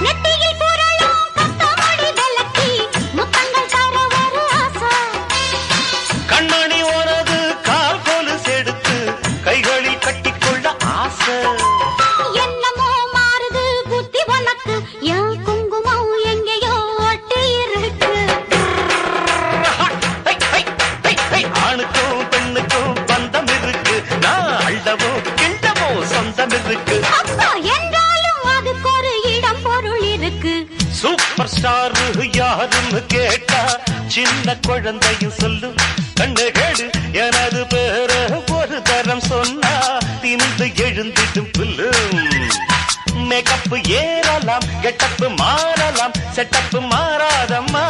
நெத்தியில் புரளும் பத்தமணி விளக்கி முத்தங்கள் தர ஒரு ஆசை. கண்மணி உனது கால் கொலுசு எடுத்து கைகளில் கட்டிக்கொள்ள ஆசை. என்னமோ மாறுது புத்தி உனக்கு, என் குங்குமம் எங்கேயோ ஒட்டி இருக்கு. ஆணுக்கும் பெண்ணுக்கும் பந்தம் இருக்கு, நான் அள்ளவோ கிண்டவோ சொந்தம் இருக்கு. அப்பா என்றாலும் அதுக்கு ஒரு இடம் பொருள் இருக்கு. சூப்பர் ஸ்டார் யாருன்னு கேட்டா சின்ன குழந்தையும் சொல்லும். கண்ணு கேடு எனது பேர ஒரு தரம் சொன்னா திமிந்து எழுந்திடும் புல்லும். மேக்கப் ஏறலாம், கெட்டப்பு மாறலாம், செட்டப்பு மாறாதம்மா.